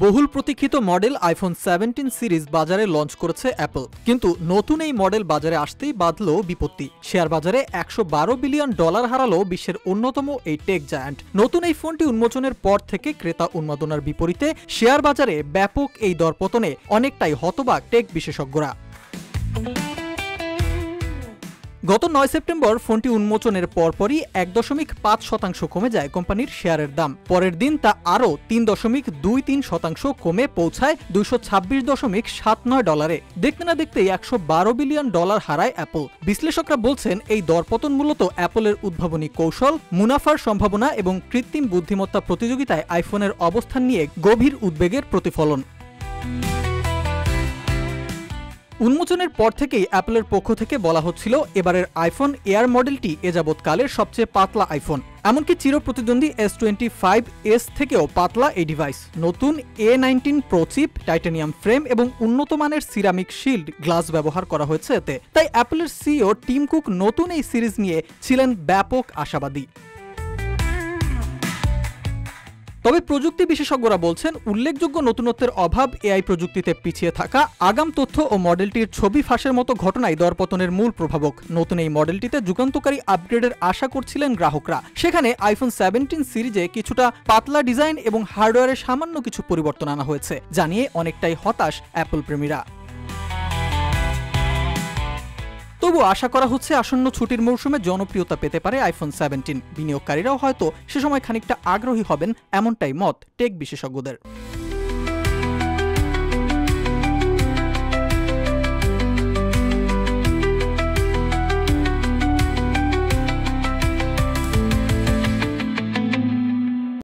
বহুল প্রতীক্ষিত model iPhone 17 series বাজারে লঞ্চ করেছে অ্যাপল, কিন্তু নতুন এই মডেল বাজারে আসতেই বাঁধল বিপত্তি। শেয়ার বাজারে $112 বিলিয়ন হারালো বিশ্বের অন্যতম এই টেক জায়ান্ট। নতুন এই ফোনটি উন্মোচনের পর থেকে ক্রেতা উন্মাদনার বিপরীতে শেয়ার বাজারে ব্যাপক এই দরপতনে অনেকটাই হতবাক টেক বিশেষজ্ঞরা। গত 9 সেপ্টেম্বর ফোনটি উন্মোচনের পরপরই 1.5% কমে যায় কোম্পানির শেয়ারের দাম। পরের দিন তা আরও 3.23% কমে পৌঁছায় $226.79। দেখতে না দেখতেই $112 বিলিয়ন হারায় অ্যাপল। বিশ্লেষকরা বলছেন এই দরপতন মূলত অ্যাপলের উদ্ভাবনী কৌশল, মুনাফার সম্ভাবনা এবং কৃত্রিম বুদ্ধিমত্তা প্রতিযোগিতায় আইফোনের অবস্থান নিয়ে গভীর উদ্বেগের প্রতিফলন। উন্মোচনের পর থেকেই অ্যাপলের পক্ষ থেকে বলা হচ্ছিল এবারের আইফোন এয়ার মডেলটি এ যাবৎকালের সবচেয়ে পাতলা আইফোন। এমনকি চিরপ্রতিদ্বন্দ্বী S25s থেকেও পাতলা এই ডিভাইস। নতুন A19 pro chip, titanium frame এবং উন্নত মানের সিরামিক শিল্ড গ্লাস ব্যবহার করা হয়েছে এতে। তাই অ্যাপলের সিইও টিম কুক নতুন এই সিরিজ নিয়ে ছিলেন ব্যাপক আশাবাদী। তবে প্রযুক্তি বিশেষজ্ঞরা বলছেন উল্লেখযোগ্য নতুনত্বের অভাব, এআই প্রযুক্তিতে পিছিয়ে থাকা, আগাম তথ্য ও মডেলটির ছবি ফাঁসের মতো ঘটনাই দরপতনের মূল প্রভাবক। নতুন এই মডেলটিতে যুগান্তকারী আপগ্রেডের আশা করছিলেন গ্রাহকরা। সেখানে আইফোন 17 সিরিজে কিছুটা পাতলা ডিজাইন এবং হার্ডওয়্যারে সামান্য কিছু পরিবর্তন আনা হয়েছে, জানিয়ে অনেকটাই হতাশ অ্যাপল প্রেমীরা। তবু আশা করা হচ্ছে আসন্ন ছুটির মৌসুমে জনপ্রিয়তা পেতে পারে আইফোন 17। বিনিয়োগকারীরাও হয়তো সে সময় খানিকটা আগ্রহী হবেন, এমনটাই মত টেক বিশেষজ্ঞদের।